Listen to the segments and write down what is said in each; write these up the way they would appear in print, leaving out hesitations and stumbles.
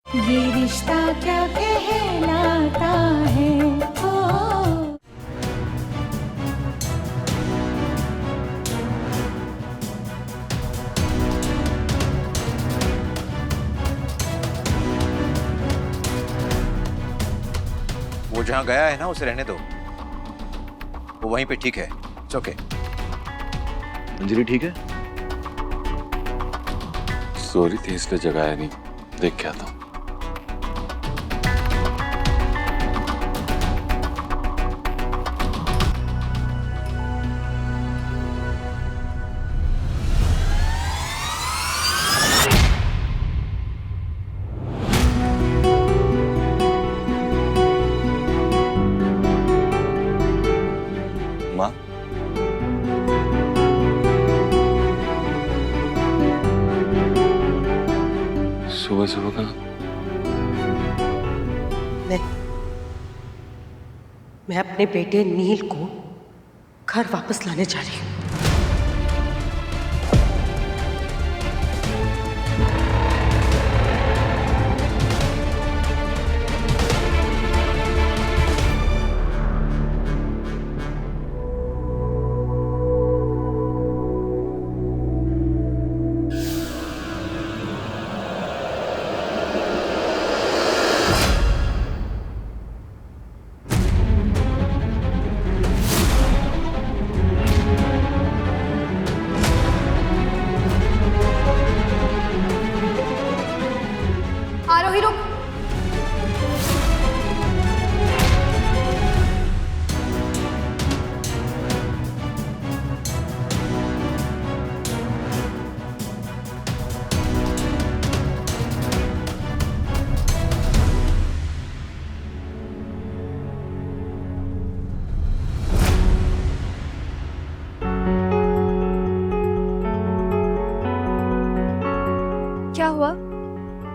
ये रिश्ता क्या कहलाता है ओ। वो जहां गया है ना उसे रहने दो, वो वहीं पे ठीक है। It's okay. अंजलि ठीक है? सो रही थी इसलिए जगाया नहीं, देख के आता हूं। माँ, सुबह सुबह का मैं अपने बेटे नील को घर वापस लाने जा रही हूँ। आरोही रुक। क्या हुआ?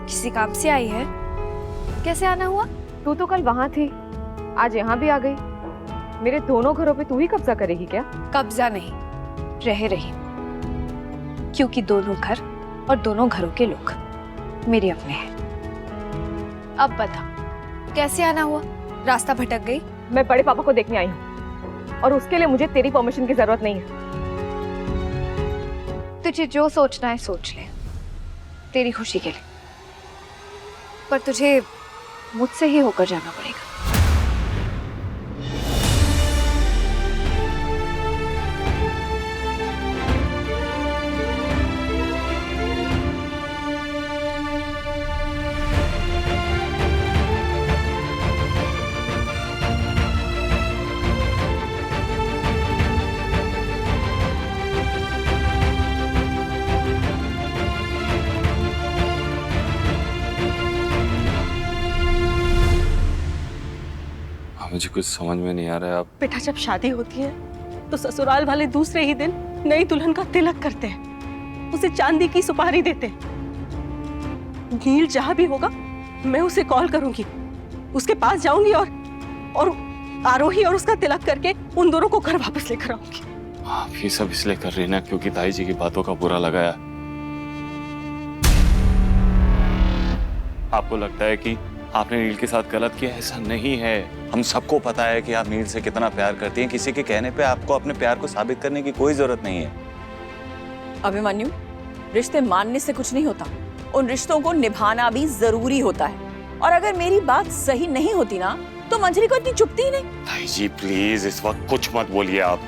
किसी काम से आई है? कैसे आना हुआ? तू तो कल वहां थी, आज यहाँ भी आ गई। मेरे दोनों घरों पे तू ही कब्जा करेगी क्या? कब्जा नहीं, रह रही, क्योंकि दोनों घर और दोनों घरों के लोग मेरे अपने हैं। अब बता, कैसे आना हुआ? रास्ता भटक गई? मैं बड़े पापा को देखने आई हूँ और उसके लिए मुझे तेरी परमिशन की जरूरत नहीं है। तुझे जो सोचना है सोच ले, तेरी खुशी के लिए, पर तुझे मुझसे ही होकर जाना पड़ेगा। मुझे कुछ समझ में नहीं आ रहा है। आप बेटा, जब शादी होती है तो ससुराल वाले दूसरे ही दिन नई दुल्हन का तिलक करते हैं, उसे चांदी की सुपारी देते हैं। नील जहां भी होगा मैं उसे कॉल करूंगी, उसके पास जाऊंगी और आरोही और उसका तिलक करके उन दोनों को घर वापस लेकर आऊंगी। आप ये सब इसलिए कर रही ना क्योंकि ताई जी की बातों का बुरा लगाया। आपको लगता है कि आपने नील के साथ गलत किया? ऐसा नहीं है। हम सबको पता है कि आप नील से कितना प्यार करती हैं। किसी के कहने पे आपको अपने प्यार को साबित करने की कोई जरूरत नहीं है। अभिमन्यु, रिश्ते मानने से कुछ नहीं होता, उन रिश्तों को निभाना भी जरूरी होता है। और अगर मेरी बात सही नहीं होती ना तो मंजरी को इतनी चुभती ही नहीं। ताई जी प्लीज इस वक्त कुछ मत बोलिए आप।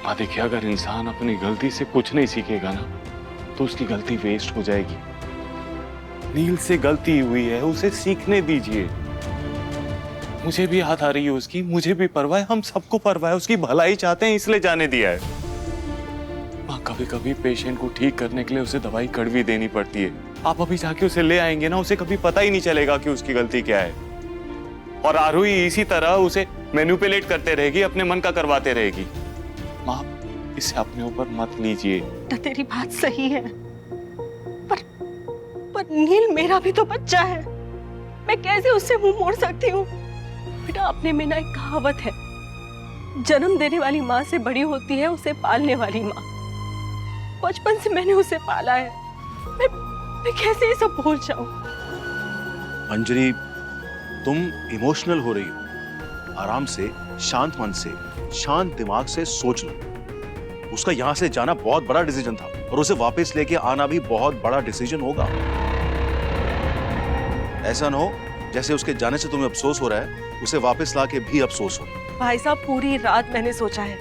माँ देखिए, अगर इंसान अपनी गलती से कुछ नहीं सीखेगा ना तो उसकी गलती वेस्ट हो जाएगी। नील से गलती हुई है, उसे सीखने दीजिए। मुझे भी याद आ रही है उसकी, मुझे भी परवाह है, हम सबको परवाह है, उसकी भलाई चाहते हैं इसलिए जाने दिया है। माँ कभी कभी पेशेंट को ठीक करने के लिए उसे दवाई कड़वी देनी पड़ती है। आप अभी जाके उसे ले आएंगे ना, उसे कभी पता ही नहीं चलेगा कि उसकी गलती क्या है। और आरोही इसी तरह उसे मैनिपुलेट करते रहेगी, अपने मन का करवाते रहेगी। माँ इसे अपने ऊपर मत लीजिए। तेरी बात सही है, पर नील मेरा भी तो बच्चा है, मैं कैसे उससे मुंह मोड़ सकती हूँ? बेटा, अपने में ना एक कहावत है, जन्म देने वाली माँ से बड़ी होती है उसे पालने वाली माँ। बचपन से मैंने उसे पाला है, मैं कैसे ये सब भूल जाऊं? अंजलि, तुम इमोशनल हो रही हो। आराम से, शांत मन से, शांत दिमाग से सोच लो। उसका यहां से जाना बहुत बड़ा डिसीजन था और उसे वापस लेके आना भी बहुत बड़ा डिसीजन होगा। ऐसा ना हो जैसे उसके जाने से तुम्हें अफसोस हो रहा है, उसे वापस लाके भी अफसोस हो। भाई साहब, पूरी रात मैंने सोचा है,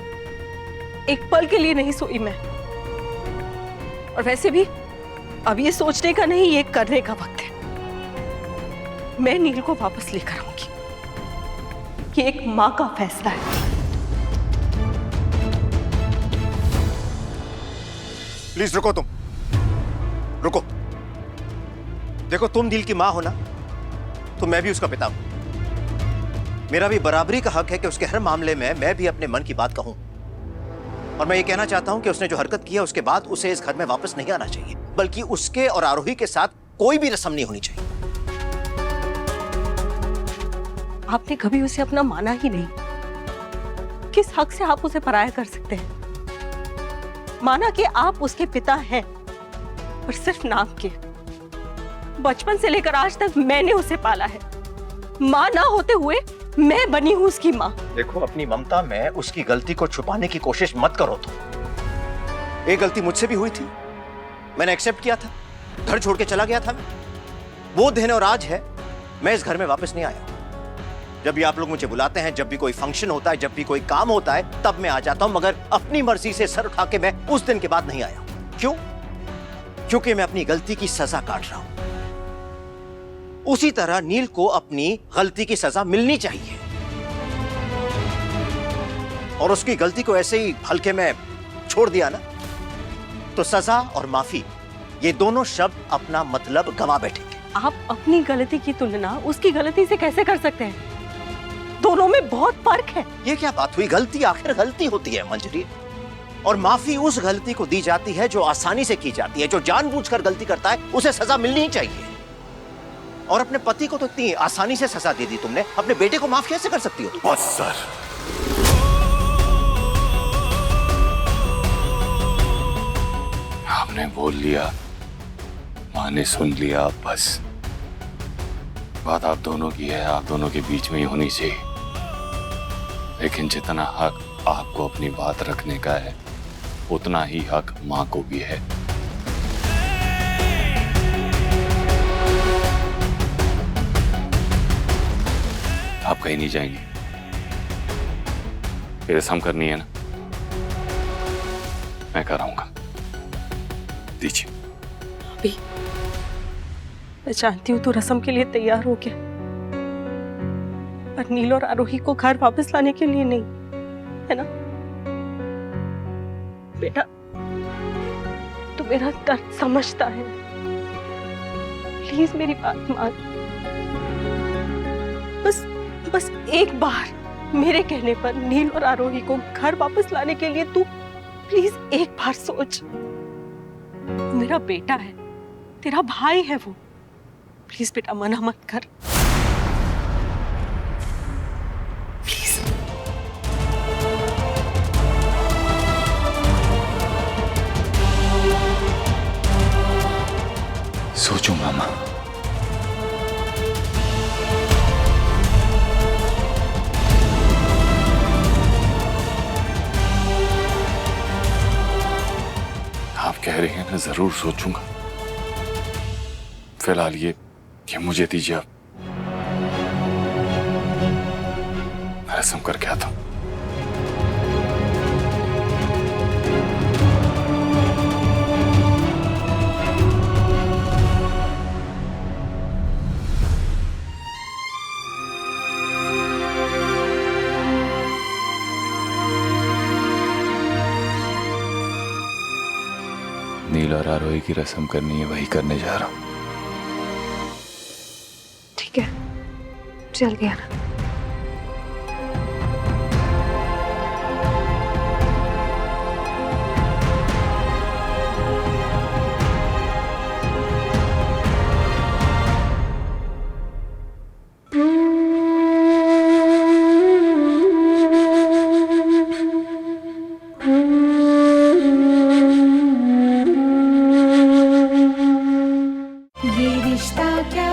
एक पल के लिए नहीं सोई मैं। और वैसे भी अब ये सोचने का नहीं, ये करने का वक्त है। मैं नील को वापस लेकर आऊंगी। ये एक माँ का फैसला है। प्लीज रुको, तुम रुको। देखो, तुम नील की माँ हो ना, तो मैं भी उसका पिता हूं। मेरा भी बराबरी का हक है कि उसके हर मामले में मैं भी अपने मन की बात कहूं। और मैं ये कहना चाहता हूं कि उसने जो हरकत की है उसके बाद उसे इस घर में वापस नहीं आना चाहिए, बल्कि उसके और आरोही के साथ कोई भी रस्म नहीं होनी चाहिए। आपने कभी उसे अपना माना ही नहीं। किस हक से आप उसे पराया कर सकते हैं? माना कि आप उसके पिता हैं, पर सिर्फ नाम के। बचपन से लेकर आज तक मैंने उसे पाला है। माँ ना होते हुए मैं बनी हूं उसकी माँ। देखो, अपनी ममता में उसकी गलती को छुपाने की कोशिश मत करो। तुम, एक गलती मुझसे भी हुई थी, मैंने एक्सेप्ट किया था, घर छोड़ के चला गया था मैं। वो दिन और आज है, मैं इस घर में वापस नहीं आया। जब भी आप लोग मुझे बुलाते हैं, जब भी कोई फंक्शन होता है, जब भी कोई काम होता है, तब मैं आ जाता हूं, मगर अपनी मर्जी से सर उठा के मैं उस दिन के बाद नहीं आया। क्यों? क्योंकि मैं अपनी गलती की सजा काट रहा हूं। उसी तरह नील को अपनी गलती की सजा मिलनी चाहिए, और उसकी गलती को ऐसे ही हल्के में छोड़ दिया ना, तो सजा और माफी, ये दोनों शब्द अपना मतलब गंवा बैठेंगे। आप अपनी गलती की तुलना उसकी गलती से कैसे कर सकते हैं? दोनों में बहुत फर्क है। ये क्या बात हुई? गलती आखिर गलती होती है मंजरी, और माफी उस गलती को दी जाती है जो आसानी से की जाती है। जो जानबूझकर गलती करता है उसे सजा मिलनी ही चाहिए। और अपने पति को तो इतनी आसानी से सजा दे दी तुमने, अपने बेटे को माफ कैसे कर सकती हो? बस सर, आपने बोल लिया, माँ ने सुन लिया। बस बात आप दोनों की है, आप दोनों के बीच में ही होनी चाहिए। लेकिन जितना हक आपको अपनी बात रखने का है, उतना ही हक माँ को भी है। आप कहीं नहीं जाएंगे, ये रस्म करनी है ना, मैं कराऊंगा। दीजिए। अभी मैं जानती हूँ तू रस्म के लिए तैयार हो गया, पर नील और आरोही को घर वापस लाने के लिए नहीं, है ना? बेटा, तू मेरा दर्द समझता है। प्लीज मेरी बात मान। बस एक बार मेरे कहने पर नील और आरोही को घर वापस लाने के लिए तू प्लीज एक बार सोच। मेरा बेटा है, तेरा भाई है वो। प्लीज बेटा, मना मत कर। प्लीज। सोचूंगा माँ। आप कह रही हैं ना, जरूर सोचूंगा। फिलहाल ये मुझे दीजिए, आप रस्म करके आता हूं। नील और आरोही की रस्म करनी है, वही करने जा रहा हूं। ठीक है, चल गया ना। रिश्ता क्या